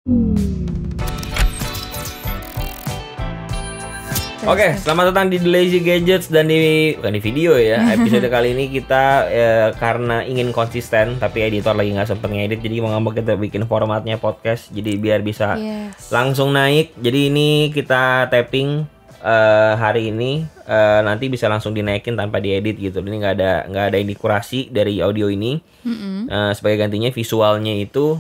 Oke, selamat datang di The Lazy Gadgets dan bukan di video ya. Episode kali ini kita karena ingin konsisten tapi editor lagi nggak sempet ngedit, jadi mau nggak mau kita bikin formatnya podcast, jadi biar bisa langsung naik. Jadi ini kita tapping hari ini, nanti bisa langsung dinaikin tanpa diedit gitu. Ini nggak ada ini kurasi dari audio ini. Sebagai gantinya visualnya itu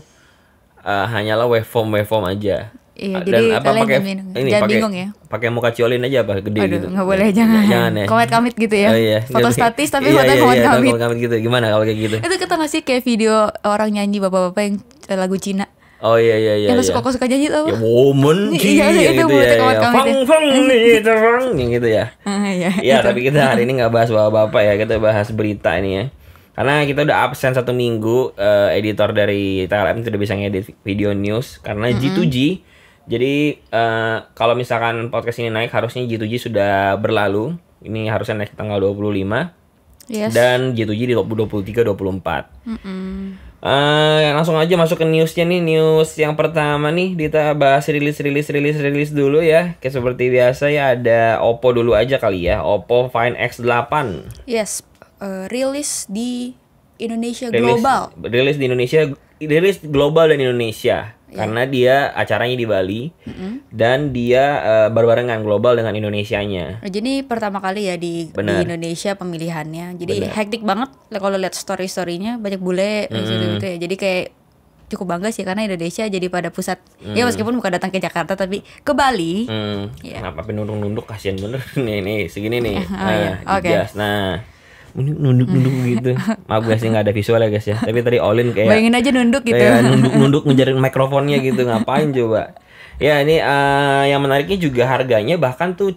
hanyalah waveform aja. Iya, jadi dan apa pakai ini jangan bingung ya. Pakai muka ciolin aja apa gede. Aduh, gitu. Nggak boleh, jangan ya. Komet kamit gitu ya. Oh, iya. Foto statis tapi foto komet kamit. Komet gitu. Gimana kalau kayak gitu? Itu kita ngasih kayak video orang nyanyi bapak-bapak yang lagu Cina. Oh iya. Yang kok suka nyanyi tau? Ya woman Iya, itu gitu buat komet ya. kamit. Fang nih terang gitu ya. Iya, itu. tapi kita hari ini nggak bahas bapak-bapak ya. Kita bahas berita ini ya. Karena kita udah absen 1 minggu, editor dari TLM tidak bisa ngedit video news karena G2G. Jadi kalau misalkan podcast ini naik harusnya G2G sudah berlalu. Ini harusnya naik tanggal 25. Yes. Dan G2G di 23-24. Langsung aja masuk ke newsnya nih. News yang pertama nih, kita bahas rilis dulu ya. Kayak seperti biasa ya, ada Oppo dulu aja kali ya. Oppo Find X8. Yes, rilis di Indonesia global. Rilis di Indonesia, rilis global dan Indonesia. Karena dia acaranya di Bali dan dia berbarengan global dengan Indonesianya. Jadi pertama kali ya di Indonesia pemilihannya. Jadi hektik banget kalau lihat story-storynya, banyak bule gitu ya. Jadi kayak cukup bangga sih karena Indonesia jadi pada pusat. Ya meskipun bukan datang ke Jakarta tapi ke Bali. Kenapa nunduk-nunduk, kasihan bener nih segini nih. Oke. Nah, nunduk gitu. Maaf guys, nggak ada visual ya guys ya. Tapi tadi Olin kayak bayangin aja nunduk gitu. Kayak nunduk ngejarin mikrofonnya gitu. Ngapain coba? Ya ini yang menariknya juga harganya bahkan tuh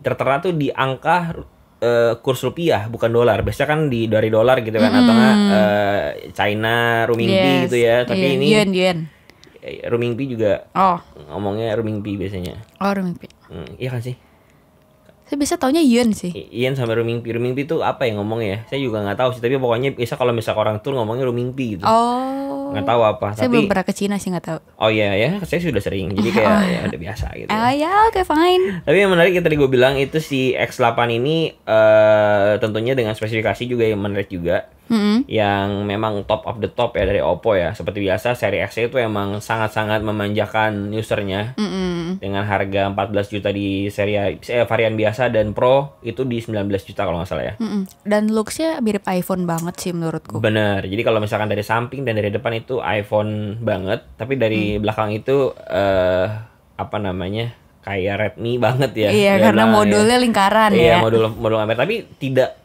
tertera tuh di angka kurs rupiah bukan dolar. Biasanya kan dari dolar gitu kan atau nggak China Renminbi gitu ya. Tapi ini yen. Renminbi juga. Ngomongnya Renminbi biasanya. Renminbi. Iya kan sih? Saya bisa taunya yen sih. Yen sama Renminbi. Renminbi itu apa ya ngomongnya ya? Saya juga nggak tahu sih. Tapi pokoknya bisa kalau misalnya orang tuh ngomongnya Renminbi gitu. Nggak tahu apa. Saya belum pernah ke Cina sih, nggak tahu. Oh iya ya, saya sudah sering. Jadi kayak ya udah biasa gitu. Oke, fine. Tapi yang menarik yang tadi gue bilang itu si X8 ini tentunya dengan spesifikasi juga yang menarik juga. Yang memang top of the top ya dari Oppo ya. Seperti biasa seri X itu emang sangat-sangat memanjakan usernya. Dengan harga 14 juta di seri varian biasa dan Pro itu di 19 juta kalau nggak salah ya. Dan looksnya mirip iPhone banget sih menurutku. Bener. Jadi kalau misalkan dari samping dan dari depan itu iPhone banget, tapi dari belakang itu apa namanya? Kayak Redmi banget ya. Iya, karena modulnya lingkaran ya. ya. Iya, modul kamera, tapi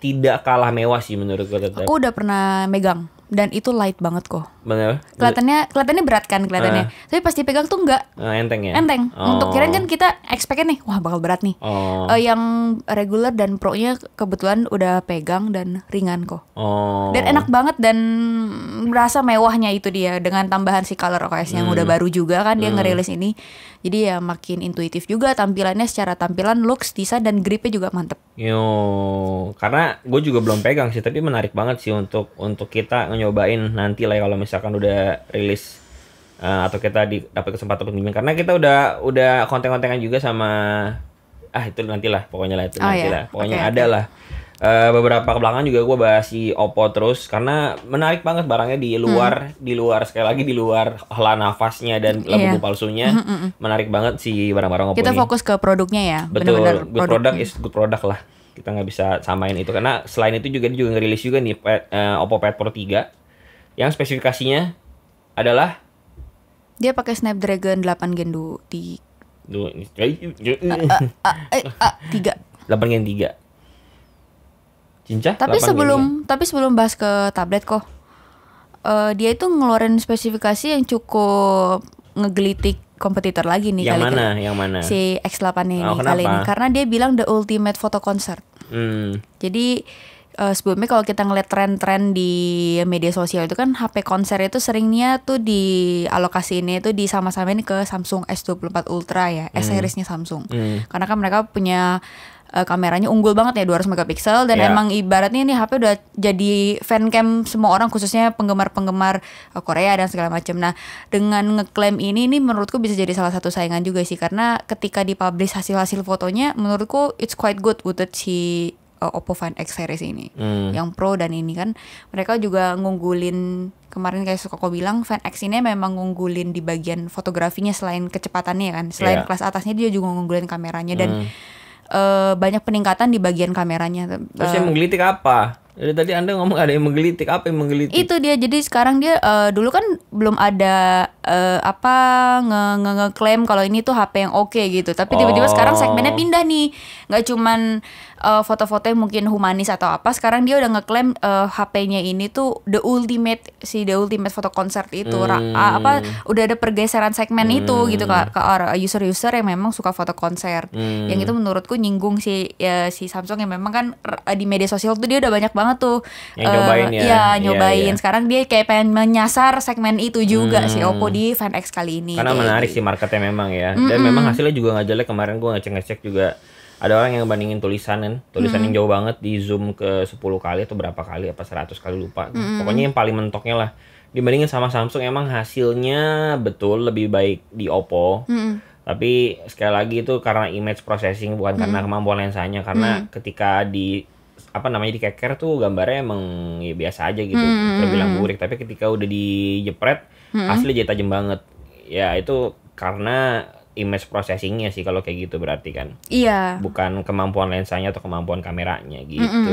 tidak kalah mewah sih menurut gue tetap. Aku udah pernah megang dan itu light banget kok. Bener. Kelihatannya berat kan kelihatannya. Tapi pas dipegang tuh enggak. Enteng ya? Enteng. Untuk kirain kan kita expect-nya nih, wah bakal berat nih. Yang regular dan Pro-nya kebetulan udah pegang dan ringan kok. Dan enak banget dan berasa mewahnya itu dia dengan tambahan si Color OS yang udah baru juga kan dia ngerilis ini. Jadi ya makin intuitif juga tampilannya, secara tampilan, looks, desain dan gripnya juga mantep. Karena gue juga belum pegang sih, tapi menarik banget sih untuk kita nyobain nanti lah kalau misalkan udah rilis atau kita dapat kesempatan pembimbing, karena kita udah konten-kontenan juga sama itu nantilah pokoknya lah itu nantilah. Pokoknya ada lah. Beberapa kebelakangan juga gue bahas si Oppo terus karena menarik banget barangnya di luar sekali lagi di luar olah nafasnya dan lampu palsunya. Menarik banget si barang-barang Oppo kita ini. Fokus ke produknya ya. Betul, good product is good product lah. Kita nggak bisa samain itu karena selain itu juga dia juga ngerilis juga nih Oppo Pad Pro 3 yang spesifikasinya adalah dia pakai Snapdragon 8 Gen 3. 8 Gen 3. Cinca? Tapi sebelum bahas ke tablet kok, dia itu ngeluarin spesifikasi yang cukup ngegelitik kompetitor lagi nih. Yang mana? Si X8 ini Kenapa? kali ini. Karena dia bilang the ultimate photo concert. Jadi sebelumnya kalau kita ngeliat tren-tren di media sosial itu kan HP konser itu seringnya tuh dialokasiinnya itu disama-samain ke Samsung S24 Ultra ya, S seriesnya Samsung. Karena kan mereka punya kameranya unggul banget ya, 200 megapiksel dan emang ibaratnya ini HP udah jadi fancam semua orang, khususnya penggemar-penggemar Korea dan segala macam. Nah, dengan ngeklaim ini menurutku bisa jadi salah satu saingan juga sih, karena ketika dipublish hasil-hasil fotonya menurutku it's quite good buat si Oppo Find X series ini, yang Pro dan ini kan mereka juga ngunggulin kemarin kayak suka kau bilang Find X ini memang ngunggulin di bagian fotografinya selain kecepatannya kan, selain kelas atasnya dia juga ngunggulin kameranya dan banyak peningkatan di bagian kameranya. Terus yang menggelitik apa? Jadi tadi Anda ngomong ada yang menggelitik, apa yang menggelitik? Itu dia, jadi sekarang dia dulu kan belum ada ngeklaim kalau ini tuh HP yang oke gitu. Tapi tiba-tiba sekarang segmennya pindah nih. Nggak cuman foto-foto yang mungkin humanis atau apa. Sekarang dia udah ngeklaim HP-nya ini tuh the ultimate foto konser itu. Udah ada pergeseran segmen itu gitu ke user-user yang memang suka foto konser. Yang itu menurutku nyinggung si Samsung yang memang kan di media sosial tuh dia udah banyak banget tuh yang nyobain nyobain. Sekarang dia kayak pengen menyasar segmen itu juga si Oppo di Find X kali ini. Karena menarik sih marketnya memang ya. Dan memang hasilnya juga nggak jelek. Kemarin gue ngecek juga ada orang yang bandingin tulisan yang jauh banget, di zoom ke 10 kali atau berapa kali, apa 100 kali lupa. Pokoknya yang paling mentoknya lah dibandingin sama Samsung, emang hasilnya betul lebih baik di Oppo. Tapi sekali lagi itu karena image processing, bukan karena kemampuan lensanya. Karena ketika di dikeker tuh gambarnya emang ya biasa aja gitu, terbilang burik. Tapi ketika udah dijepret asli jadi tajam banget. Ya itu karena image processingnya sih kalau kayak gitu berarti kan. Iya. Bukan kemampuan lensanya atau kemampuan kameranya gitu.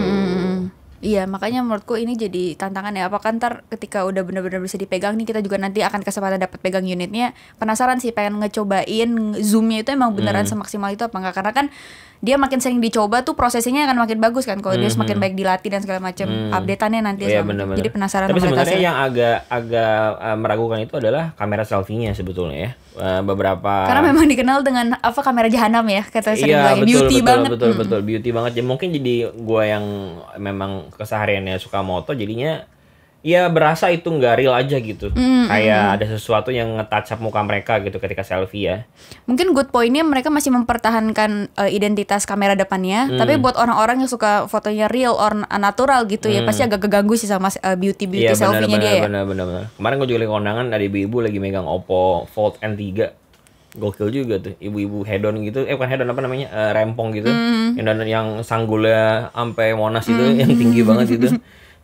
Iya, makanya menurutku ini jadi tantangan ya. Apakah ntar ketika udah benar-benar bisa dipegang nih, kita juga nanti akan kesempatan dapat pegang unitnya. Penasaran sih, pengen ngecobain zoomnya itu emang beneran semaksimal itu apa enggak. Karena kan dia makin sering dicoba tuh prosesnya akan makin bagus kan. Kalau dia semakin baik dilatih dan segala macam update-annya nanti. Jadi penasaran. Tapi sebenarnya yang agak meragukan itu adalah kamera selfie-nya sebetulnya ya. Beberapa karena memang dikenal dengan kamera jahanam ya, kata sering bilang beauty banget. Betul beauty banget. Ya mungkin jadi gue yang memang kesehariannya suka moto, jadinya ya berasa itu nggak real aja gitu. Kayak ada sesuatu yang nge-touch up muka mereka gitu ketika selfie ya. Mungkin good point-nya mereka masih mempertahankan identitas kamera depannya, tapi buat orang-orang yang suka fotonya real or natural gitu ya, pasti agak keganggu sih sama beauty selfie-nya dia ya. Bener. Kemarin gue juga lagi kondangan, ada ibu-ibu lagi megang Oppo Fold N3. Gokil juga tuh, ibu-ibu hedon gitu, bukan hedon apa namanya, rempong gitu, yang sanggulnya sampai Monas itu, yang tinggi banget itu.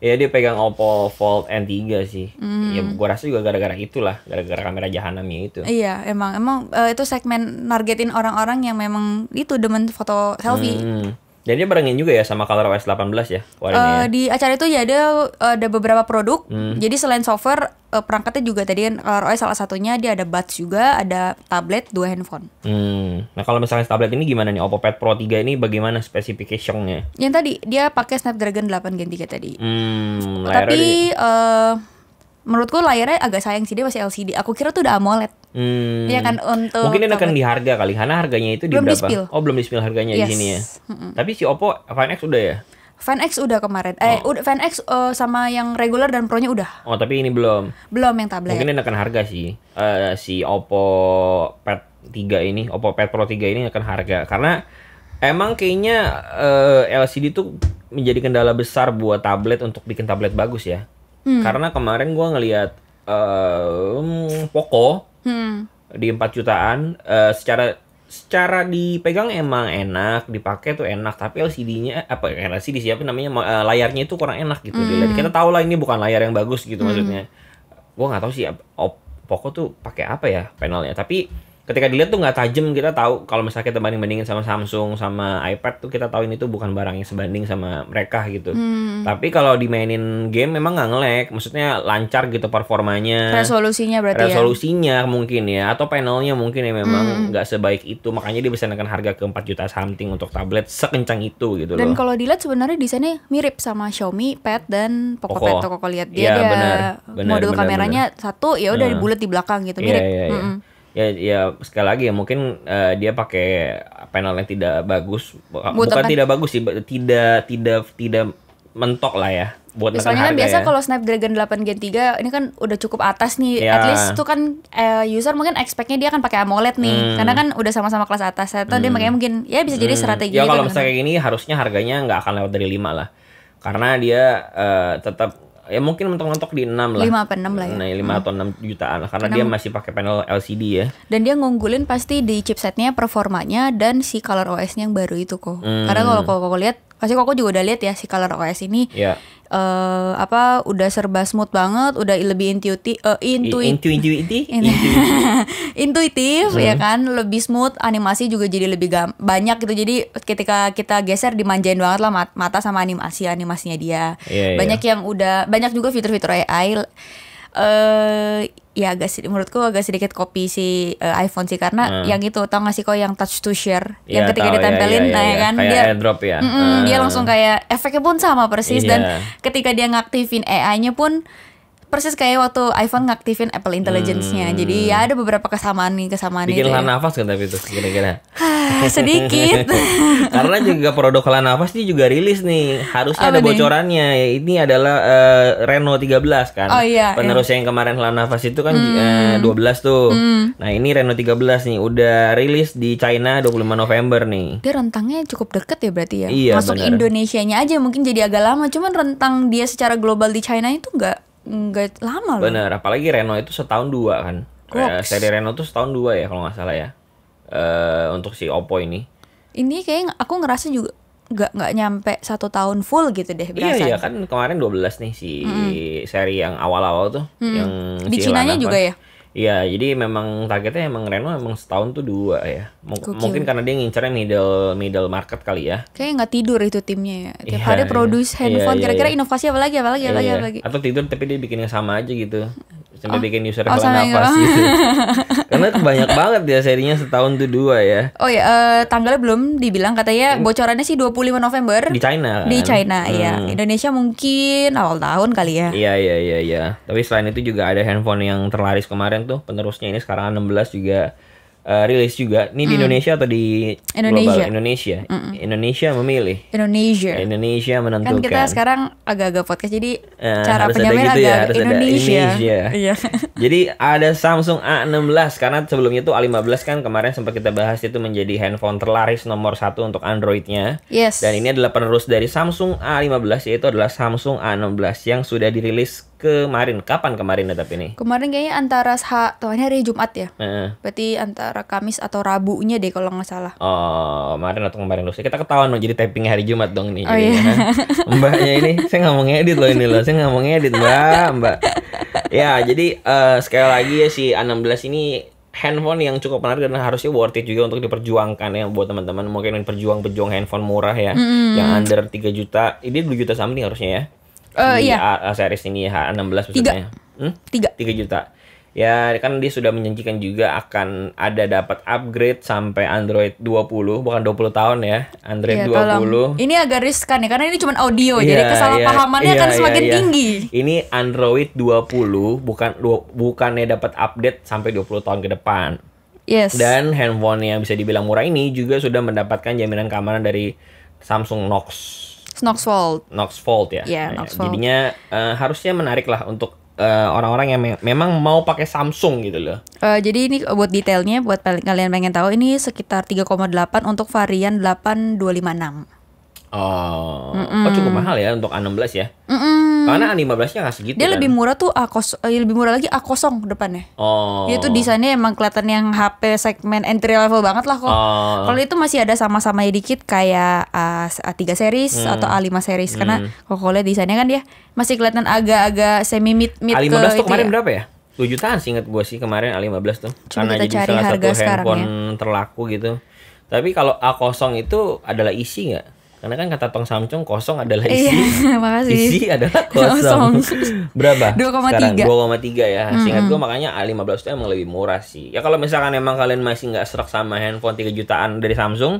Ya dia pegang Oppo Fold N3 sih. Ya gua rasa juga gara-gara itulah, gara-gara kamera jahanamnya itu. Iya, emang itu segmen nargetin orang-orang yang memang itu demen foto selfie. Dan dia barengin juga ya sama ColorOS 18 ya, ya. Di acara itu ya ada beberapa produk. Jadi selain software, perangkatnya juga tadi kan ColorOS salah satunya, dia ada buds juga, ada tablet, 2 handphone. Nah kalau misalnya tablet ini gimana nih, Oppo Pad Pro 3 ini bagaimana spesifikasinya? Yang tadi dia pakai Snapdragon 8 Gen 3 tadi. Tapi menurutku layarnya agak sayang sih, dia masih LCD. Aku kira tuh udah AMOLED. Iya kan, untuk mungkin dia akan di harga kali, karena harganya itu di berapa? Belum di-spill harganya di sini ya. Tapi si Oppo Find X udah ya? Find X udah kemarin. Udah Find X sama yang regular dan Pro-nya udah. Tapi ini belum. Belum yang tablet. Mungkin dia akan harga sih. Si Oppo Pad 3 ini, Oppo Pad Pro 3 ini akan harga, karena emang kayaknya LCD tuh menjadi kendala besar buat tablet untuk bikin tablet bagus ya. Karena kemarin gua ngelihat Poco di 4 jutaan, secara dipegang emang enak, dipakai tuh enak, tapi LCD-nya LCD siapa namanya, layarnya itu kurang enak gitu. Kita tahu lah ini bukan layar yang bagus gitu maksudnya. Gua nggak tahu sih Poco tuh pakai apa ya panelnya, tapi ketika dilihat tuh nggak tajam. Kita tahu kalau misalnya kita bandingin sama Samsung sama iPad tuh, kita tahu ini tuh bukan barang yang sebanding sama mereka gitu. Tapi kalau dimainin game memang nggak nge-lag, maksudnya lancar gitu performanya. Resolusinya berarti resolusinya mungkin ya, atau panelnya mungkin ya memang nggak sebaik itu, makanya dia bisa naikkan harga ke 4 juta something untuk tablet sekencang itu gitu loh. Dan kalau dilihat sebenarnya desainnya mirip sama Xiaomi Pad dan Poco Pad. Kalau lihat dia modul kameranya satu ya udah bulat di belakang gitu, mirip. Ya sekali lagi ya mungkin dia pakai panel yang tidak bagus, bukan tidak bagus sih, tidak mentok lah ya. buat ya, menekan soalnya kan harga biasa ya. kalau Snapdragon 8 Gen 3 ini kan udah cukup atas nih. Ya. At least tuh kan user mungkin expect-nya dia akan pakai AMOLED nih. Karena kan udah sama-sama kelas atas. Atau dia makanya mungkin ya bisa jadi strategi Ya gitu kalau kan. misalnya kayak gini harusnya harganya nggak akan lewat dari 5 lah. Karena dia tetap ya mungkin mentok-mentok di 6 lah. 5 apa 6 lah ya. Nah, 5 atau 6 jutaan lah. Karena dia masih pakai panel LCD ya. Dan dia ngunggulin pasti di chipsetnya, performanya, dan si Color OS-nya yang baru itu kok. Karena kalau Koko lihat, pasti Koko juga udah lihat ya si Color OS ini. Ya. Udah serba smooth banget, udah lebih intuitif ya kan, lebih smooth, animasi juga jadi lebih banyak gitu. Jadi ketika kita geser dimanjain banget lah mata sama animasinya dia. Banyak yang banyak juga fitur-fitur AI. Ya menurutku agak sedikit copy si iPhone sih, karena yang itu tau gak sih kok yang touch to share yang ketika ditempelin ya kan kayak dia AirDrop ya. Dia langsung kayak efeknya pun sama persis. Dan ketika dia ngaktifin AI-nya pun persis kayak waktu iPhone ngaktifin Apple Intelligence-nya. Jadi ya ada beberapa kesamaan bikin itu helaan ya. nafas kan tapi itu kira-kira. Sedikit. Karena juga produk helaan nafas ini juga rilis nih. Harusnya Apa ada nih? bocorannya. Ini adalah Reno 13 kan. Oh, iya, Penerusnya yang kemarin helaan nafas itu kan 12 tuh. Nah, ini Reno 13 nih udah rilis di China 25 November nih. Dia rentangnya cukup deket ya berarti ya. Iya, Masuk bener. Indonesianya aja mungkin jadi agak lama. Cuman rentang dia secara global di China itu nggak lama loh. Bener, apalagi Reno itu setahun 2 kan. Seri Reno tuh setahun 2 ya kalau nggak salah ya. Untuk si Oppo ini. Ini kayak aku ngerasa juga nggak nyampe 1 tahun full gitu deh berasa. Iya kan kemarin 12 nih si seri yang awal-awal tuh yang Di si Cinanya Lana juga Pas. ya? Iya, jadi memang targetnya emang Reno emang setahun tuh 2 ya. Gokil. Mungkin karena dia ngincernya middle market kali ya. Kayaknya nggak tidur itu timnya ya. Tiap Iya, hari iya. produce handphone. Iya, Kira-kira iya. inovasi apa lagi? Iya. Atau tidur tapi dia bikin yang sama aja gitu. Sampai bikin user helaan sama yang nafas gitu. Karena banyak banget ya serinya setahun tuh 2 ya. Oh ya, tanggalnya belum dibilang, katanya bocorannya sih 25 November Di China kan. di China ya. Indonesia mungkin awal tahun kali ya. Iya. Tapi selain itu juga ada handphone yang terlaris kemarin tuh, penerusnya ini sekarang 16 juga rilis juga. Ini di Indonesia atau di Indonesia. global? Indonesia. Indonesia memilih. Indonesia menentukan. Kan kita sekarang agak-agak podcast, jadi cara harus ada penyampaian gitu ya, agak harus ada Indonesia. Iya. Jadi ada Samsung A16, karena sebelumnya tuh A15 kan kemarin sempat kita bahas, itu menjadi handphone terlaris nomor 1 untuk Android-nya. Yes. Dan ini adalah penerus dari Samsung A15, yaitu adalah Samsung A16 yang sudah dirilis kemarin. Kapan kemarin ya tapi ini? Kemarin kayaknya antara hari Jumat ya. Heeh. Berarti antara Kamis atau Rabunya deh kalau nggak salah. Oh, kemarin atau kemarin lusa. Kita ketahuan loh, jadi tappingnya hari Jumat dong nih. Oh, jadinya, kan. Mbaknya ini, saya nggak mau ngedit loh ini loh. Saya nggak mau ngedit, Mbak. Ya, jadi sekali lagi ya si A16 ini handphone yang cukup menarik dan harusnya worth it juga untuk diperjuangkan ya buat teman-teman mungkin yang berjuang handsphone murah ya, yang under 3 juta. Ini 2 juta something harusnya ya. Iya. A series ini H16 maksudnya. 3 juta. Ya kan dia sudah menjanjikan juga akan ada dapat upgrade sampai Android 20, bukan 20 tahun ya. Android 20. Ini agak riskan ya, karena ini cuma audio, jadi kesalahpahamannya akan semakin tinggi. Ini Android 20 bukannya dapat update sampai 20 tahun ke depan. Yes. Dan handphone yang bisa dibilang murah ini juga sudah mendapatkan jaminan keamanan dari Samsung Knox Fold ya. Yeah, Knox Fold. Jadinya harusnya menarik lah untuk orang-orang yang memang mau pakai Samsung gitu loh. Jadi ini buat detailnya, buat kalian pengen tahu, ini sekitar 3,8 untuk varian 8256. Oh, cukup mahal ya untuk A16 ya. Karena A15-nya nggak segitu. Dia kan? lebih murah tuh lebih murah lagi A0 depannya. Oh. Dia tuh desainnya emang kelihatan yang HP segmen entry level banget lah kok. Kalau itu masih ada sama-samanya dikit kayak A3 series atau A5 series, karena kalau lihat desainnya kan dia masih kelihatan agak-agak semi mid A15 tuh kemarin ya. berapa ya? 2 jutaan sih ingat gue sih kemarin A15 tuh. Coba karena kita jadi cari salah harga satu handphone terlaku gitu. Tapi kalau A0 itu adalah isi nggak? Karena kan kata Tong Samsung kosong adalah isi. Iya, makasih. Isi adalah kosong. Berapa? 2,3. Sekarang 2,3 ya. Seingat gue makanya A15 itu emang lebih murah sih. Ya kalau misalkan emang kalian masih nggak serak sama handphone 3 jutaan dari Samsung,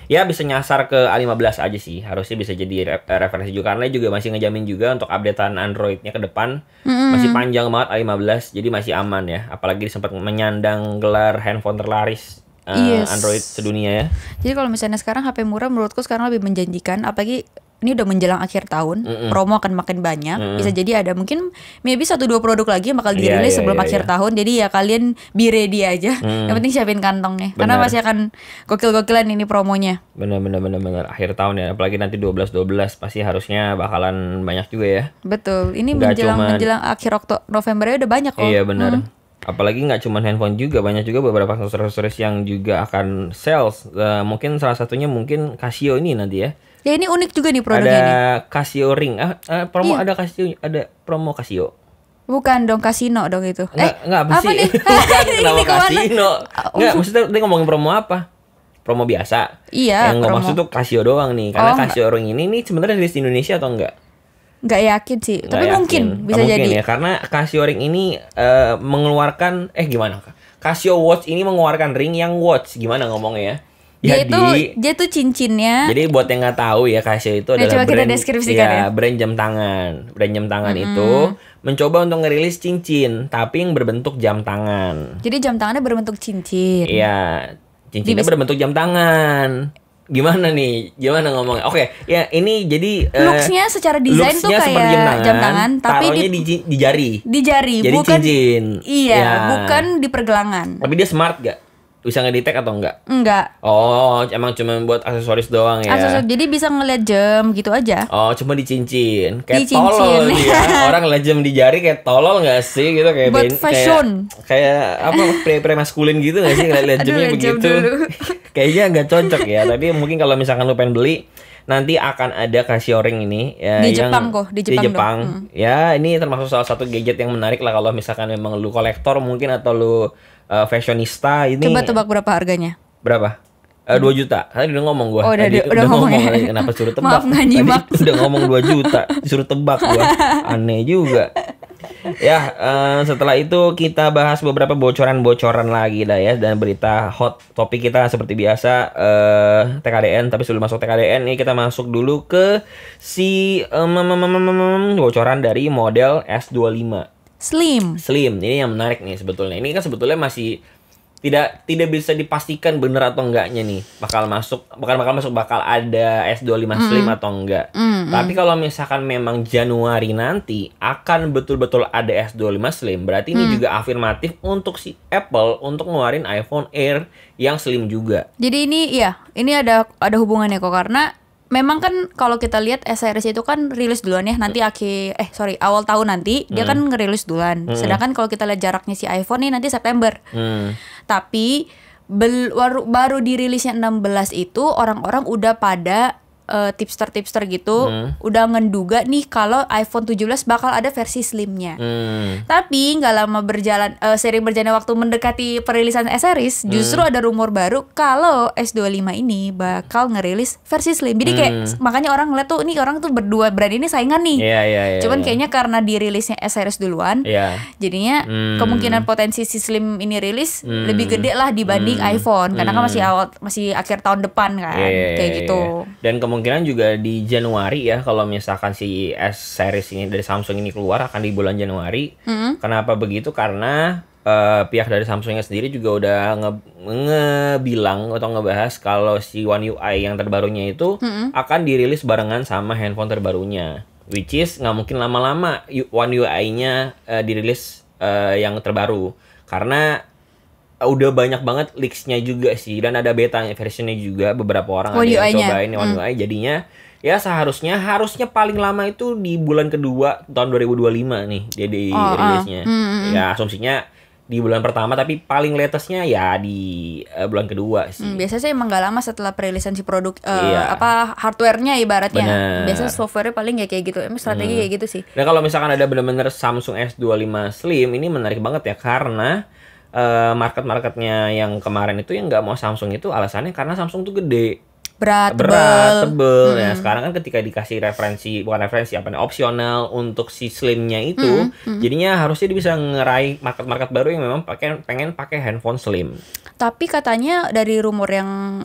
ya bisa nyasar ke A15 aja sih. Harusnya bisa jadi referensi juga, karena juga masih ngejamin juga untuk updatean Android-nya ke depan. Masih panjang banget A15, jadi masih aman ya. Apalagi sempat menyandang gelar handphone terlaris Android sedunia ya. Jadi kalau misalnya sekarang HP murah menurutku sekarang lebih menjanjikan, apalagi ini udah menjelang akhir tahun, promo akan makin banyak. Bisa jadi ada mungkin maybe 1-2 produk lagi yang bakal dirilis sebelum akhir tahun. Jadi ya kalian be ready aja. Yang penting siapin kantongnya. Karena masih akan gokil-gokilan ini promonya. Bener. Akhir tahun ya. Apalagi nanti 12 pasti harusnya bakalan banyak juga ya. Betul. Ini menjelang akhir November udah banyak kok. Iya benar. Apalagi nggak cuma handphone juga, banyak juga beberapa aksesoris yang juga akan sales. Mungkin salah satunya mungkin Casio ini nanti ya. Ya ini unik juga nih produknya nih. Ada Casio Ring. Promo ada Casio, ada promo Casio. Bukan dong, kasino dong itu. Enggak apa sih? Nih? Kenapa kasino? Enggak, maksudnya dia ngomongin promo apa? Promo biasa. Iya, yang nggak maksud tuh Casio doang nih. Karena Casio Ring ini nih sebenarnya rilis di Indonesia atau enggak? Nggak yakin sih, tapi mungkin bisa jadi. Ya, karena Casio Ring ini mengeluarkan gimana? Casio Watch ini mengeluarkan ring yang watch, gimana ngomongnya ya? Dia tuh cincinnya. Jadi buat yang nggak tahu ya, Casio itu adalah brand, brand jam tangan. Brand jam tangan itu mencoba untuk ngerilis cincin, tapi yang berbentuk jam tangan. Jadi jam tangannya berbentuk cincin. Iya, cincinnya berbentuk jam tangan. Gimana nih? Gimana ngomongnya? Oke, ya ini jadi looks-nya secara desain tuh kayak jam tangan, tapi di jari. Di jari, jadi bukan cincin. Iya, ya. Bukan di pergelangan. Tapi dia smart gak? Bisa ngedetect atau enggak? Enggak. Oh, emang cuma buat aksesoris doang ya? Aksesoris, jadi bisa ngeliat jam gitu aja. Oh, cuma di cincin. Kayak tolol dia. Orang ngeliat jam di jari kayak tolol gak sih? Gitu kayak buat fashion. Kayak apa, pre-maskulin gitu gak sih? Ngeliat jamnya begitu. Kayaknya gak cocok ya. Tapi mungkin kalau misalkan lu pengen beli, nanti akan ada Casio Ring ini ya, di Jepang kok, di Jepang. Ya, ini termasuk salah satu gadget yang menarik lah kalau misalkan memang lu kolektor mungkin atau lu fashionista ini. Coba tebak berapa harganya? Berapa? 2 juta. Tadi udah ngomong gua. Oh, udah ngomong ya? Kenapa suruh tebak? Maaf nggak nyimak. Tadi udah ngomong 2 juta, disuruh tebak gua. Aneh juga. Ya, setelah itu kita bahas beberapa bocoran-bocoran lagi dah ya, dan berita hot topik kita seperti biasa TKDN. Tapi sebelum masuk TKDN ini kita masuk dulu ke si bocoran dari model S25 Slim. Ini yang menarik nih sebetulnya. Ini kan sebetulnya masih tidak bisa dipastikan bener atau enggaknya nih bakal ada S25 Slim atau enggak. Tapi kalau misalkan memang Januari nanti akan betul-betul ada S25 Slim, berarti ini juga afirmatif untuk si Apple untuk ngeluarin iPhone Air yang slim juga. Jadi ini ada hubungannya kok, karena memang kan kalau kita lihat S-series itu kan rilis duluan ya, nanti awal tahun nanti dia kan ngerilis duluan. Sedangkan kalau kita lihat jaraknya si iPhone nih nanti September. Tapi baru dirilisnya 16 itu orang-orang udah pada tipster gitu udah ngeduga nih kalau iPhone 17 bakal ada versi slimnya. Tapi nggak lama sering berjalannya waktu mendekati perilisan S-series, justru ada rumor baru kalau S25 ini bakal ngerilis versi slim. Jadi kayak makanya orang ngeliat tuh ini orang tuh berdua brand ini saingan nih. Cuman kayaknya karena dirilisnya S-series duluan, jadinya kemungkinan potensi si slim ini rilis lebih gede lah dibanding iPhone, karena kan masih akhir tahun depan kan, kayak gitu. Dan kemungkinan juga di Januari ya, kalau misalkan si S-series ini dari Samsung ini keluar akan di bulan Januari. Kenapa begitu? Karena pihak dari Samsungnya sendiri juga udah ngebilang atau ngebahas kalau si One UI yang terbarunya itu akan dirilis barengan sama handphone terbarunya, which is nggak mungkin lama-lama One UI-nya dirilis yang terbaru, karena udah banyak banget leaks-nya juga sih, dan ada beta versionnya juga, beberapa orang ada yang cobain One UI. Jadinya ya harusnya paling lama itu di bulan kedua tahun 2025 nih dia rilisnya. Ya asumsinya di bulan pertama, tapi paling latestnya ya di bulan kedua sih. Biasanya emang gak lama setelah perilisan si produk hardware-nya ibaratnya. Biasanya software-nya paling ya kayak gitu. Emang strategi kayak gitu sih. Dan kalau misalkan ada benar-benar Samsung S25 Slim, ini menarik banget ya, karena market-marketnya yang kemarin itu yang nggak mau Samsung itu alasannya karena Samsung tuh gede, berat, tebel. Ya sekarang kan ketika dikasih opsional untuk si slimnya itu, jadinya harusnya dia bisa ngeraih market baru yang memang pengen pakai handphone slim. Tapi katanya dari rumor yang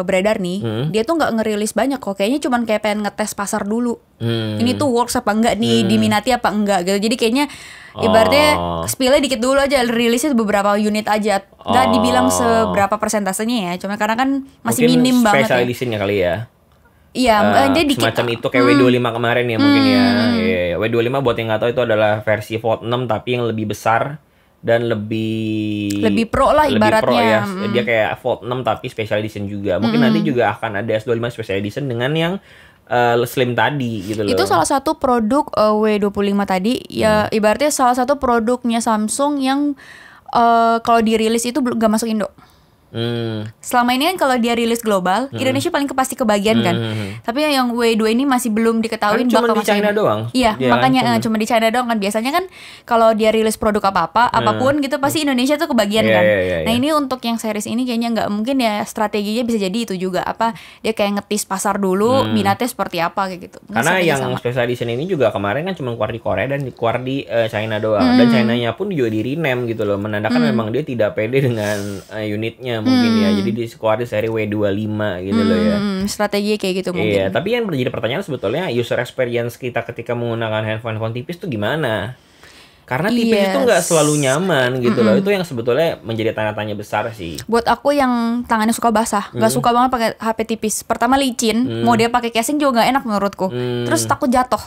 beredar nih, dia tuh nggak ngerilis banyak kok. Kayaknya cuman kayak pengen ngetes pasar dulu. Ini tuh works apa enggak nih, diminati apa enggak gitu. Jadi kayaknya ibaratnya spill-nya dikit dulu aja, rilisnya beberapa unit aja. Nggak dibilang seberapa persentasenya ya, cuma karena kan masih mungkin minim banget ya. Special edition-nya kali ya. jadi semacam itu kayak W25 kemarin ya mungkin ya. W25 buat yang nggak tahu itu adalah versi Fold 6 tapi yang lebih besar dan lebih pro lah ibaratnya. Pro ya. Dia kayak Fold 6 tapi special edition juga. Mungkin nanti juga akan ada S25 special edition dengan yang slim tadi gitu loh. Itu salah satu produk W25 tadi ya, ibaratnya salah satu produknya Samsung yang kalau dirilis itu belum gak masuk Indo. Selama ini kan kalau dia rilis global, Indonesia paling pasti kebagian kan. Tapi yang W2 ini masih belum diketahui bakal masuk. Cuma di China doang. Iya, makanya cuma di China doang kan. Biasanya kan kalau dia rilis produk apapun gitu pasti Indonesia tuh kebagian kan. Nah, ini untuk yang series ini kayaknya nggak mungkin ya, strateginya bisa jadi itu juga dia kayak ngetis pasar dulu, minatnya seperti apa kayak gitu. Karena yang special edition ini juga kemarin kan cuma keluar di Korea dan keluar di China doang. Dan China-nya pun juga di rename gitu loh, menandakan memang dia tidak pede dengan unitnya mungkin ya, jadi di squad seri W25 gitu loh ya. Strategi kayak gitu mungkin. Iya, tapi yang menjadi pertanyaan sebetulnya user experience kita ketika menggunakan handphone tipis tuh gimana? Karena tipis itu nggak selalu nyaman gitu loh. Itu yang sebetulnya menjadi tanda tanya besar sih. Buat aku yang tangannya suka basah, nggak suka banget pakai HP tipis. Pertama licin, mau dia pakai casing juga nggak enak menururutku. Terus takut jatuh.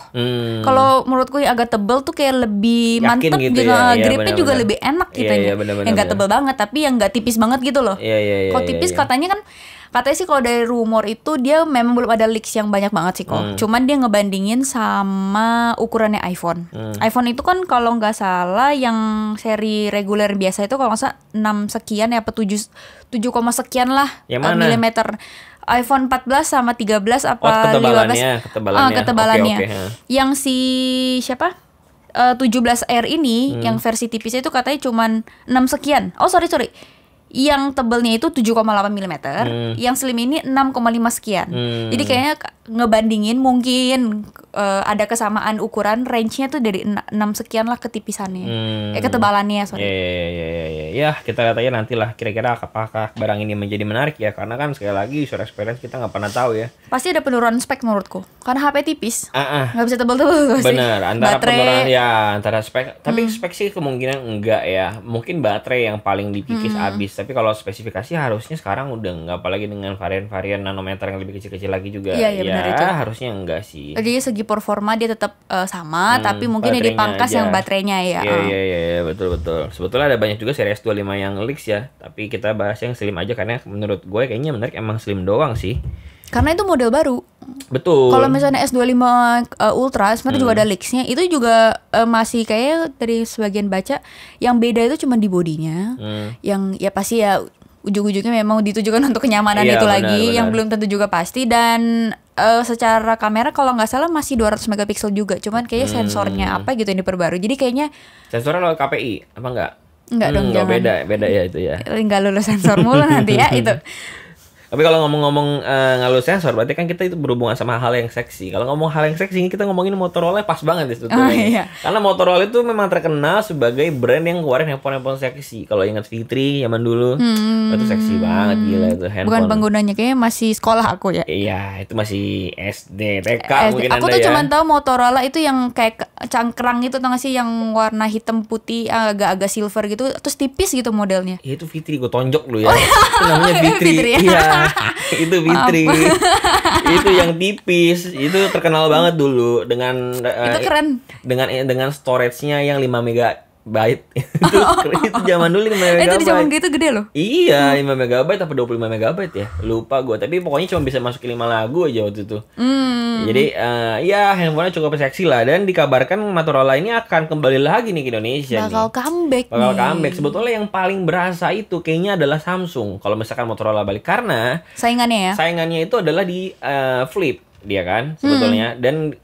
Kalau menurutku yang agak tebel tuh kayak lebih mantep gitu. Gripnya juga lebih enak gitu. Yang nggak tebel banget, tapi yang nggak tipis banget gitu loh. Kalau tipis katanya sih kalau dari rumor itu dia memang belum ada leaks yang banyak banget sih kok. Cuman dia ngebandingin sama ukurannya iPhone. iPhone itu kan kalau nggak salah yang seri reguler biasa itu kalau nggak salah 6 sekian ya, apa 7 sekian lah milimeter. iPhone 14 sama 13 apa 15 ketebalannya. Okay. Yang si siapa? 17R ini yang versi tipisnya itu katanya cuman 6 sekian. Oh sorry. Yang tebelnya itu 7,8 mm, yang slim ini 6,5 sekian. Jadi kayaknya ngebandingin mungkin ada kesamaan ukuran, range-nya tuh dari 6 sekian lah ketipisannya. Ketebalannya, sorry. Ya, kita lihat aja nantilah kira-kira apakah barang ini menjadi menarik ya, karena kan sekali lagi user experience kita nggak pernah tahu ya. Pasti ada penurunan spek menurutku. Karena HP tipis. Nggak bisa tebel-tebel sih. Bener, antara spek. Tapi spek sih kemungkinan enggak ya. Mungkin baterai yang paling dipikis abis. Tapi kalau spesifikasi harusnya sekarang udah enggak, apalagi dengan varian-varian nanometer yang lebih kecil-kecil lagi juga. Iya, benar itu. Harusnya enggak sih. Jadi segi performa dia tetap sama, tapi mungkin yang dipangkas aja yang baterainya ya. Iya, betul. Sebetulnya ada banyak juga seri S25 yang leaks ya, tapi kita bahas yang slim aja karena menurut gue kayaknya menarik emang slim doang sih. Karena itu model baru. Betul. Kalau misalnya S25 Ultra sebenarnya juga ada leaksnya. Itu juga masih kayak dari sebagian baca yang beda itu cuma di bodinya. Yang ya pasti ya ujung-ujungnya memang ditujukan untuk kenyamanan itu lagi. Yang belum tentu juga pasti. Dan secara kamera kalau nggak salah masih 200 megapiksel juga. Cuman kayaknya sensornya apa gitu yang diperbarui. Jadi kayaknya sensornya lewat KPI apa enggak? Enggak dong, jangan. Beda ya itu ya. Enggak lulus sensor mulu nanti ya itu. Tapi kalau ngomong-ngomong ngalus sensor, berarti kan kita itu berhubungan sama hal yang seksi. Kalau ngomong hal yang seksi, kita ngomongin Motorola pas banget ya sebetulnya. Iya. Karena Motorola itu memang terkenal sebagai brand yang ngeluarin handphone seksi. Kalau ingat Fitri zaman dulu, itu seksi banget, gila itu handphone. Bukan penggunanya, kayaknya masih sekolah aku ya. Iya, itu masih SD, TK mungkin aku tuh cuma tahu Motorola itu yang kayak cangkrang itu, tau gak sih, yang warna hitam putih agak-agak silver gitu, terus tipis gitu modelnya. Ya, itu Fitri, gue tonjok lu ya. Itu namanya Fitri. Iya. Itu Fitri. Itu yang tipis. Itu terkenal banget dulu dengan itu keren. Dengan storage-nya yang 5 megabyte. Itu zaman dulu 5 megabyte. Itu di zaman gitu gede loh. Iya, 5 megabyte apa 25 megabyte ya? Lupa gue. Tapi pokoknya cuma bisa masukin 5 lagu aja waktu itu. Jadi ya handphonenya cukup seksi lah. Dan dikabarkan Motorola ini akan kembali lagi nih ke Indonesia. Bakal comeback. Sebetulnya yang paling berasa itu kayaknya adalah Samsung. Kalau misalkan Motorola balik. Karena saingannya itu adalah di Flip. Dia kan sebetulnya. Dan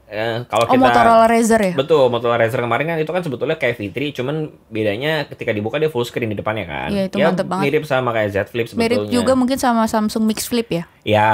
kalau kita Motorola Razr ya? Betul, Motorola Razr kemarin kan itu kan sebetulnya kayak Fitri, cuman bedanya ketika dibuka dia full screen di depannya kan. Iya, itu mantep banget. Mirip sama kayak Z Flip sebetulnya. Mirip juga mungkin sama Samsung Mix Flip ya? Ya,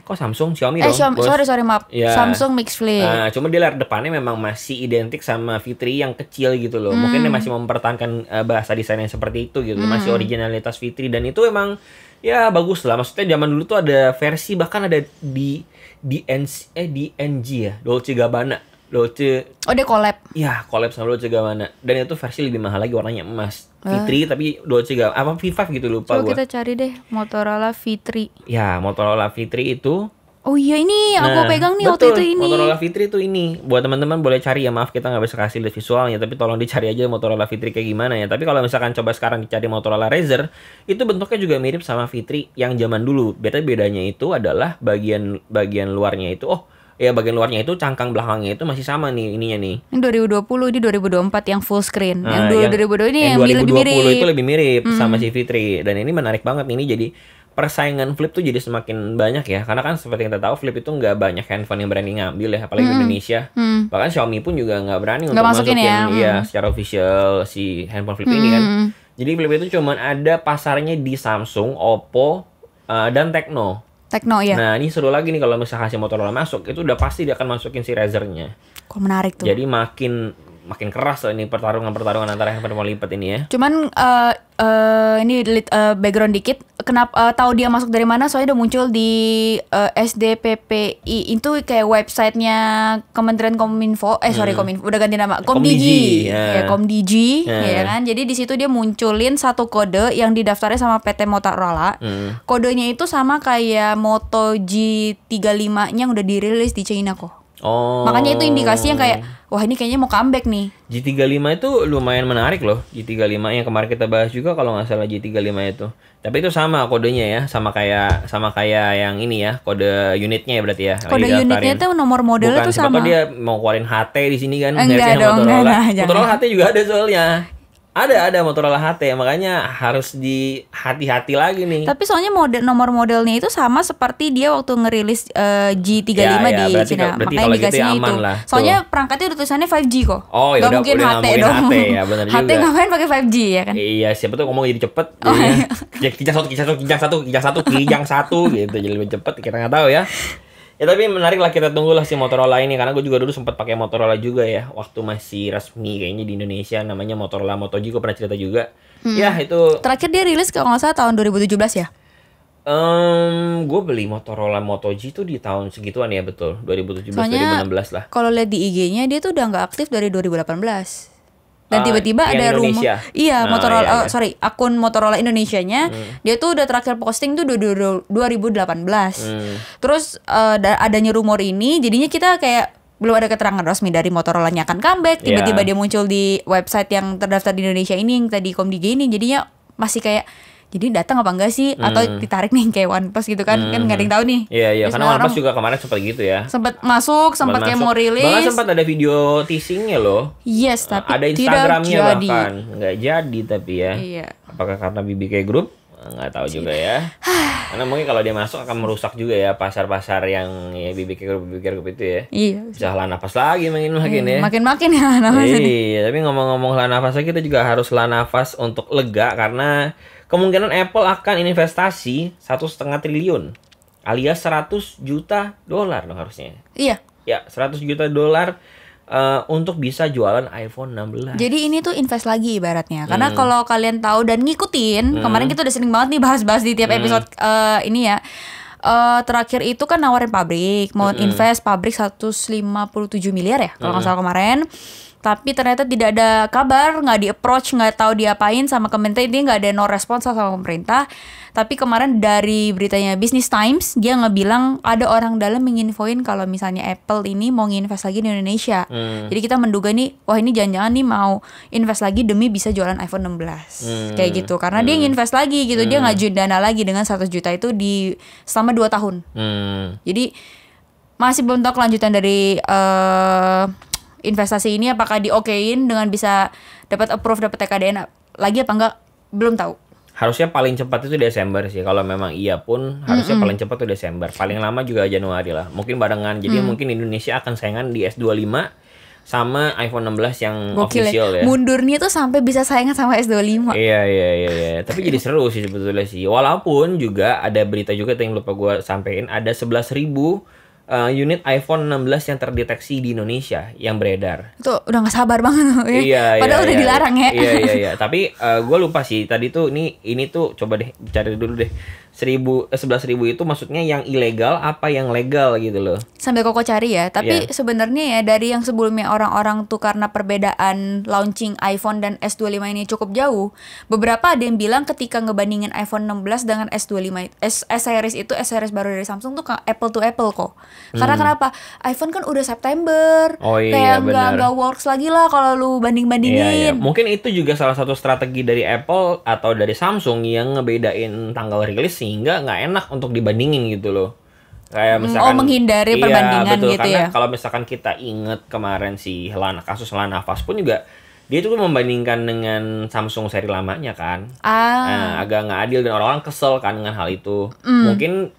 kok Samsung? Xiaomi dong. Sorry maaf. Ya. Samsung Mix Flip. Nah, cuma dia layar depannya memang masih identik sama Fitri yang kecil gitu loh. Mungkin dia masih mempertahankan bahasa desain yang seperti itu gitu. Masih originalitas Fitri, dan itu emang ya bagus lah. Maksudnya zaman dulu tuh ada versi, bahkan ada di DNG ya, Dolce Gabbana. Dia collab. Iya, collab sama Dolce Gabbana. Dan itu versi lebih mahal lagi, warnanya emas. Fitri tapi Dolce Gabbana apa V5 gitu, lupa gua. Kita cari deh Motorola Fitri. Ya, Motorola Fitri itu Oh iya, ini aku pegang nih betul, waktu itu ini. Motorola V3 tuh ini. Buat teman-teman boleh cari ya, maaf kita nggak bisa kasih lihat visualnya, tapi tolong dicari aja Motorola V3 kayak gimana ya. Tapi kalau misalkan coba sekarang dicari Motorola Razr, itu bentuknya juga mirip sama V3 yang zaman dulu. Bedanya itu adalah bagian luarnya itu, bagian luarnya itu cangkang belakangnya itu masih sama nih ininya nih. Ini 2020, ini 2024 yang full screen. Nah, yang 2020 ini yang 2020 lebih mirip. itu lebih mirip sama si V3. Dan ini menarik banget nih, ini jadi persaingan flip tuh jadi semakin banyak ya, karena kan seperti yang kita tahu flip itu nggak banyak handphone yang berani ngambil ya, apalagi di Indonesia. Bahkan Xiaomi pun juga nggak berani untuk masukin ya secara official si handphone flip ini kan. Jadi flip itu cuman ada pasarnya di Samsung, Oppo, dan Tecno ya. Nah ini seru lagi nih kalau misalnya si Motorola masuk, itu udah pasti dia akan masukin si Razr-nya. Kok menarik tuh. Jadi makin keras loh ini pertarungan antara handphone lipat ini ya. Cuman ini background dikit. Kenapa tahu dia masuk dari mana? Soalnya udah muncul di SDPPI, itu kayak websitenya Kementerian Kominfo. Kominfo udah ganti nama. Komdigi. Ya, Komdigi, ya kan. Jadi di situ dia munculin satu kode yang didaftarnya sama PT Motorola. Kodenya itu sama kayak Moto G35 yang udah dirilis di China kok. Makanya itu indikasi yang kayak, wah ini kayaknya mau comeback nih. G35 itu lumayan menarik loh. G35 yang kemarin kita bahas juga kalau nggak salah G35 itu. Tapi itu sama kodenya ya, sama kayak yang ini ya, kode unitnya ya berarti ya. Kode unitnya itu nomor modelnya tuh sama. Bukan, dia mau keluarin HT di sini kan. Enggak dong, Motorola HT juga ada soalnya. Ada Motorola HT, makanya harus di hati-hati lagi nih. Tapi soalnya nomor modelnya itu sama seperti dia waktu ngerilis G35 di China. Makanya indikasinya itu. Soalnya perangkatnya udah tulisannya 5G kok. Oh ya udah mungkin HT dong. HT ya, benar juga. HT ngapain pakai 5G ya kan? Iya, siapa tuh ngomong jadi cepet. Kijang satu gitu, jadi lebih cepet. Kita nggak tahu ya. Ya tapi menarik lah, kita tunggulah si Motorola ini, karena gue juga dulu sempat pakai Motorola juga ya waktu masih resmi kayaknya di Indonesia, namanya Motorola Moto G, gue pernah cerita juga. Ya itu terakhir dia rilis kalau nggak salah tahun 2017 ya. Gue beli Motorola Moto G tuh di tahun segituan ya, betul 2017 2016 lah. Kalau lihat di IG-nya dia tuh udah nggak aktif dari 2018. Dan tiba-tiba ada rumor, Motorola, akun Motorola Indonesianya, dia tuh udah terakhir posting tuh 2018. Terus adanya rumor ini, jadinya kita kayak belum ada keterangan resmi dari Motorola-nya akan comeback. Tiba-tiba dia muncul di website yang terdaftar di Indonesia ini, yang tadi Komdigi ini, jadinya masih kayak, jadi datang apa enggak sih, atau ditarik nih kayak OnePlus gitu kan, kan nggak ada yang tahu nih. Iya, karena OnePlus juga kemarin sempat gitu ya. Sempat masuk kayak mau rilis. Bahkan sempat ada video teasingnya loh. Yes, tapi ada Instagramnya bahkan nggak jadi tapi ya. Iya. Apakah karena BBK Group? Nggak tahu juga ya. Karena mungkin kalau dia masuk akan merusak juga ya pasar-pasar yang ya BBK Group itu ya. Iya. Bisa hela nafas lagi makin ya. Makin ya nafas. Iya, tapi ngomong-ngomong hela nafas lagi, kita juga harus hela nafas untuk lega, karena kemungkinan Apple akan investasi 1,5 triliun alias 100 juta dolar dong harusnya. Iya. Ya, 100 juta dolar untuk bisa jualan iPhone 16. Jadi ini tuh invest lagi ibaratnya. Karena kalau kalian tahu dan ngikutin, kemarin kita udah sering banget nih bahas-bahas di tiap episode ini ya. Terakhir itu kan nawarin pabrik, mau invest pabrik 157 miliar ya kalau nggak salah kemarin. Tapi ternyata tidak ada kabar, nggak di-approach, nggak tahu diapain sama Kementerian, ini nggak ada no response sama pemerintah. Tapi kemarin dari beritanya Business Times, dia ngebilang ada orang dalam menginfoin kalau misalnya Apple ini mau nginvest lagi di Indonesia. Jadi kita menduga nih, wah ini jangan-jangan nih mau invest lagi demi bisa jualan iPhone 16. Kayak gitu, karena dia nginvest lagi gitu, dia ngajuin dana lagi dengan 100 juta itu selama 2 tahun. Jadi masih belum tahu kelanjutan dari investasi ini, apakah diokein dengan bisa dapat approve, dapat TKDN lagi apa enggak, belum tahu. Harusnya paling cepat itu Desember sih, kalau memang iya pun harusnya paling cepat tuh Desember, paling lama juga Januari lah, mungkin barengan. Jadi mungkin Indonesia akan saingan di S25 sama iPhone 16 yang official ya. Mundurnya tuh sampai bisa saingan sama S25. Iya. Tapi jadi seru sih sebetulnya sih. Walaupun juga ada berita juga yang lupa gue sampein, ada 11.000 unit iPhone 16 yang terdeteksi di Indonesia yang beredar. Itu udah nggak sabar banget ya. Iya, padahal udah dilarang ya. Iya. Tapi gue lupa sih tadi tuh ini tuh coba deh cari dulu deh. 11.000 itu maksudnya yang ilegal apa yang legal gitu loh. Sambil Koko cari ya. Tapi sebenarnya ya dari yang sebelumnya orang-orang tuh karena perbedaan launching iPhone dan S25 ini cukup jauh, beberapa ada yang bilang ketika ngebandingin iPhone 16 dengan S25 S series itu S series baru dari Samsung tuh apple to apple kok. Karena kenapa? iPhone kan udah September. Kayak nggak works lagi lah kalau lu banding-bandingin. Mungkin itu juga salah satu strategi dari Apple atau dari Samsung yang ngebedain tanggal rilis sehingga nggak enak untuk dibandingin gitu loh. Kayak misalkan menghindari perbandingan betul, gitu karena ya. kalau misalkan kita inget kemarin si kasus Lana Navas pun juga dia itu membandingkan dengan Samsung seri lamanya kan. Agak nggak adil dan orang-orang kesel kan dengan hal itu. Mungkin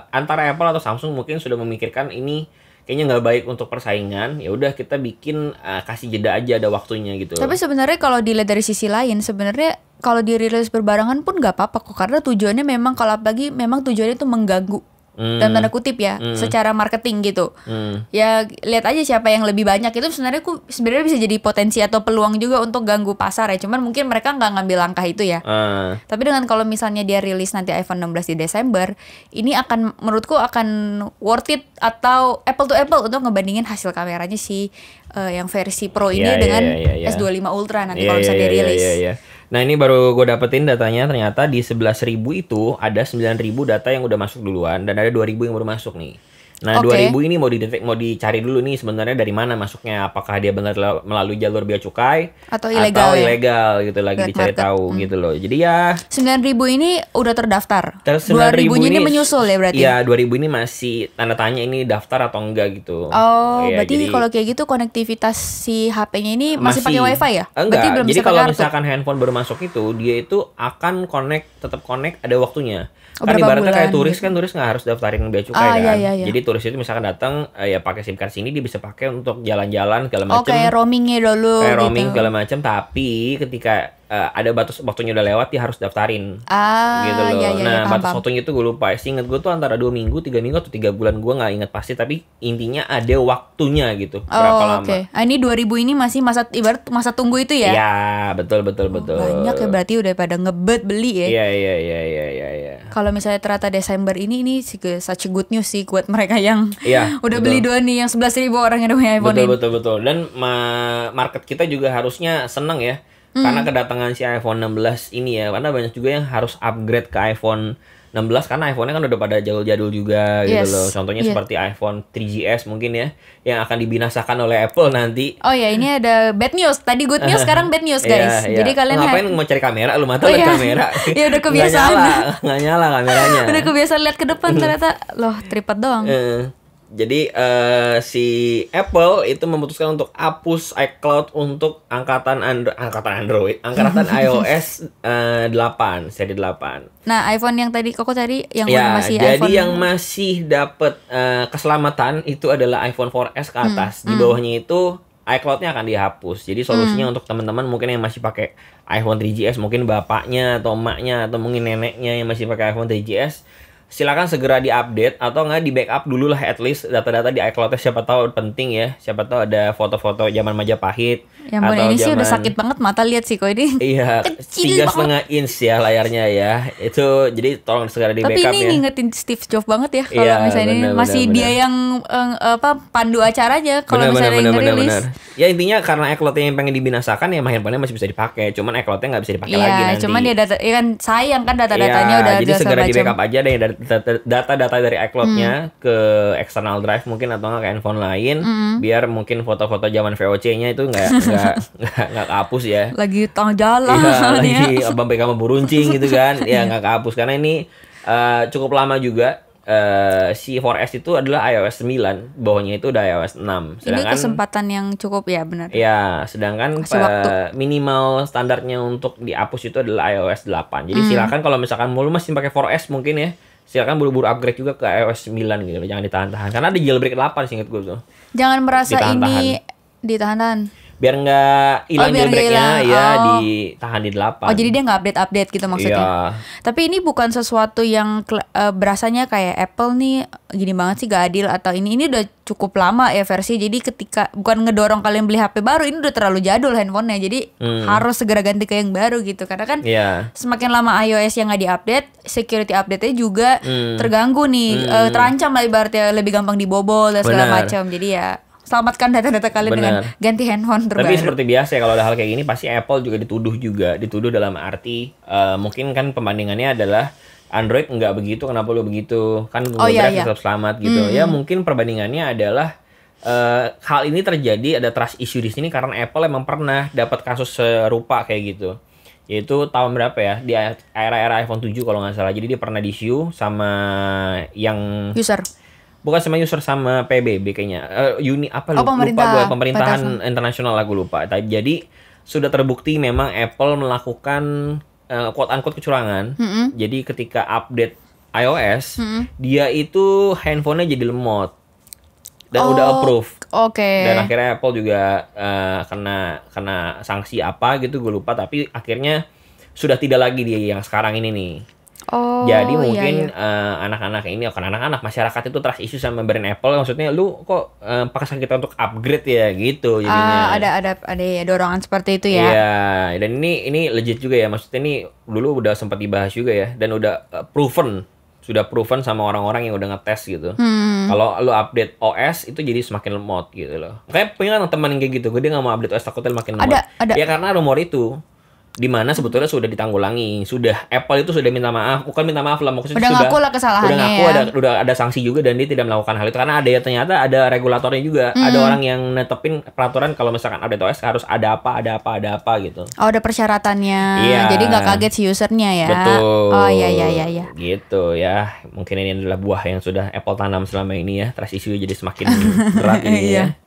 antara Apple atau Samsung mungkin sudah memikirkan ini kayaknya nggak baik untuk persaingan, ya udah kita bikin kasih jeda aja, ada waktunya gitu. Tapi sebenarnya kalau dilihat dari sisi lain, sebenarnya kalau dirilis berbarengan pun nggak apa-apa kok, karena tujuannya memang kalau apalagi memang tujuannya itu mengganggu dan tanda kutip ya secara marketing gitu. Ya lihat aja siapa yang lebih banyak, itu sebenarnya bisa jadi potensi atau peluang juga untuk ganggu pasar ya. Cuman mungkin mereka nggak ngambil langkah itu ya. Tapi dengan kalau misalnya dia rilis nanti iPhone 16 di Desember, ini akan menurutku akan worth it atau apple to apple untuk ngebandingin hasil kameranya si yang versi Pro ini dengan S25 Ultra nanti kalau misalnya dirilis. Nah ini baru gue dapetin datanya, ternyata di 11.000 itu ada 9.000 data yang udah masuk duluan dan ada 2.000 yang baru masuk nih. Nah 2.000 ini mau dicari dulu nih sebenarnya dari mana masuknya, apakah dia benar melalui jalur bea cukai atau ilegal gitu, lagi dicari tahu gitu loh. Jadi ya 9.000 ini udah terdaftar. 9.000 ini menyusul ya berarti. Iya, 2.000 ini masih tanda tanya ini daftar atau enggak gitu. Berarti jadi, kalau kayak gitu konektivitas si HP-nya ini masih pakai WiFi ya? Enggak. Berarti belum jadi bisa kalau misalkan handphone baru masuk itu, dia itu akan tetap connect ada waktunya. Kan ibaratnya kayak turis gitu. Kan turis nggak harus daftarin bea cukai kan. Iya. Jadi turis itu misalkan datang ya pakai SIM card sini dia bisa pakai untuk jalan-jalan segala macam. Kayak roamingnya dulu. Kayak roaming segala macam, tapi ketika ada batas waktunya udah lewat dia harus daftarin. Gitu loh. Batas waktunya itu gue lupa. Seingat gue tuh antara 2 minggu, 3 minggu atau 3 bulan, gue nggak inget pasti, tapi intinya ada waktunya gitu. Berapa lama. Ini 2.000 ini masih ibarat masa tunggu itu ya? Iya, betul. Banyak ya berarti udah pada ngebet beli ya. Iya. Kalau misalnya ternyata Desember ini such a good news sih buat mereka yang udah beli dua nih, yang 11.000 orang yang udah punya iPhone ini. Betul. Dan market kita juga harusnya senang ya. Karena kedatangan si iPhone 16 ini ya, karena banyak juga yang harus upgrade ke iPhone 16 karena iPhone-nya kan udah pada jadul-jadul juga gitu loh. Contohnya seperti iPhone 3GS mungkin ya, yang akan dibinasakan oleh Apple nanti. Ini ada bad news. Tadi good news, sekarang bad news guys. Jadi kalian ngapain mau cari kamera? Lu mata lihat kamera. Ya udah kebiasaan. Nggak nyala kameranya. Udah kebiasaan lihat ke depan, ternyata loh tripod doang. Jadi si Apple itu memutuskan untuk hapus iCloud untuk angkatan iOS 8, seri 8. Nah, iPhone yang tadi Koko cari yang masih jadi iPhone. yang masih dapat keselamatan itu adalah iPhone 4S ke atas. Di bawahnya itu iCloud-nya akan dihapus. Jadi solusinya untuk teman-teman mungkin yang masih pakai iPhone 3GS, mungkin bapaknya atau emaknya atau mungkin neneknya yang masih pakai iPhone 3GS, silakan segera diupdate atau nggak di backup dulu lah, at least data-data di iCloud-nya, siapa tahu penting ya, siapa tahu ada foto-foto zaman Majapahit. Yang atau ini sih udah sakit banget mata, lihat sih kok ini. Iya, 3,5 inch ya layarnya ya. Itu jadi tolong segera di backup ya. Tapi ini ngingetin Steve Jobs banget ya kalau misalnya masih dia yang pandu acaranya kalau misalnya ngerilis. Ya intinya karena iCloud-nya yang pengen dibinasakan ya, handphone-nya masih bisa dipakai, cuman iCloud-nya nggak bisa dipakai lagi nanti. Cuman dia kan sayang kan data-datanya udah jadi segera di backup aja deh data-data dari iCloud-nya ke external drive mungkin atau nggak ke handphone lain, biar mungkin foto-foto zaman VOC-nya itu nggak kehapus ya. Lagi tengah jalan. Lagi sampai kamu beruncing gitu kan, ya nggak kehapus karena ini cukup lama juga. Si 4S itu adalah iOS 9, bawahnya itu udah iOS 6. Sedangkan ini kesempatan yang cukup ya, benar. Ya, sedangkan minimal standarnya untuk dihapus itu adalah iOS 8. Jadi silakan kalau misalkan lu masih pakai 4S mungkin ya, silakan buru-buru upgrade juga ke iOS 9 gitu. Jangan ditahan-tahan. Karena ada jailbreak 8 seingat gue tuh. Jangan merasa ini ditahan-tahan. biar nggak hilang jailbreaknya ya, ditahan di 8. Oh, jadi dia nggak update gitu maksudnya. Iya. Tapi ini bukan sesuatu yang berasanya kayak Apple nih gini banget sih, gak adil atau ini udah cukup lama ya versi. Jadi ketika bukan ngedorong kalian beli HP baru, ini udah terlalu jadul handphonenya. Jadi harus segera ganti ke yang baru gitu. Karena kan semakin lama iOS yang nggak diupdate, security update-nya juga terganggu nih, terancam lah ibaratnya, lebih gampang dibobol dan segala macam. Jadi ya selamatkan data-data kalian dengan ganti handphone terbaru. Tapi seperti biasa ya kalau ada hal kayak gini pasti Apple juga dituduh dalam arti mungkin kan pembandingannya adalah Android nggak begitu, kenapa lu begitu? Kan Google Drive tetap selamat gitu. Ya mungkin perbandingannya adalah hal ini terjadi, ada trust issue di sini karena Apple emang pernah dapat kasus serupa kayak gitu. Yaitu tahun berapa ya? Di era iPhone 7 kalau nggak salah. Jadi dia pernah di-issue sama yang user. Bukan sama user, sama PBB kayaknya. Lupa gue, pemerintahan internasional lah gue lupa. Jadi sudah terbukti memang Apple melakukan quote unquote kecurangan. Jadi ketika update iOS, dia itu handphonenya jadi lemot dan udah approve. Dan akhirnya Apple juga kena sanksi apa gitu gue lupa. Tapi akhirnya sudah tidak lagi dia yang sekarang ini nih. Jadi mungkin anak-anak ini, bukan anak-anak, masyarakat itu trust issue sama brand Apple. Maksudnya lu kok paksa kita untuk upgrade ya gitu jadinya. Ada dorongan seperti itu ya. Iya, dan ini legit juga ya. Maksudnya ini dulu udah sempat dibahas juga ya, dan udah sudah proven sama orang-orang yang udah ngetes gitu. Kalau lu update OS itu jadi semakin lemot gitu loh. Kayak punya teman yang kayak gitu, dia nggak mau update OS takutnya makin lemot. Ada. Ya karena rumor itu. Di mana sebetulnya sudah ditanggulangi, Apple itu sudah minta maaf, bukan minta maaf lah, maksudnya udah ngaku lah kesalahannya, udah ada sanksi juga dan dia tidak melakukan hal itu karena ternyata ada regulatornya juga, ada orang yang netepin peraturan kalau misalkan update OS harus ada apa gitu. Ada persyaratannya, jadi nggak kaget si usernya ya. Betul. Iya. Gitu ya, mungkin ini adalah buah yang sudah Apple tanam selama ini ya, trust issue jadi semakin berat ini ya.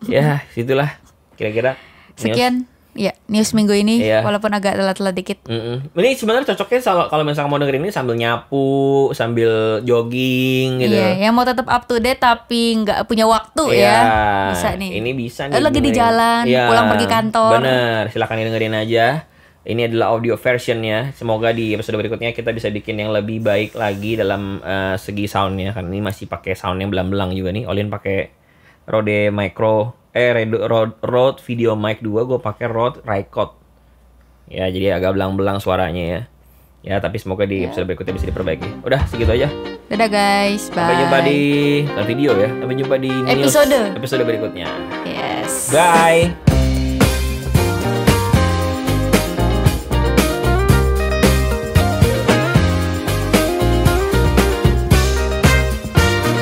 Ya, situlah kira-kira. Sekian. Ya, news minggu ini walaupun agak telat-telat dikit. Ini sebenarnya cocoknya kalau misalkan mau dengerin ini sambil nyapu, sambil jogging gitu. Yang mau tetap up to date tapi nggak punya waktu ya. Bisa nih. Ini bisa nih. Lagi di jalan, pulang pergi kantor. Bener, silakan dengerin aja. Ini adalah audio versionnya. Semoga di episode berikutnya kita bisa bikin yang lebih baik lagi dalam segi soundnya. Karena ini masih pakai sound yang belang-belang juga nih. Olin pakai Rode Rode Video Mic 2, gue pakai Rode Rycot. Ya, jadi agak belang-belang suaranya ya. Ya, tapi semoga di episode berikutnya bisa diperbaiki. Udah, segitu aja. Dadah guys, bye. Sampai jumpa di video ya. Sampai jumpa di episode berikutnya. Yes. Bye.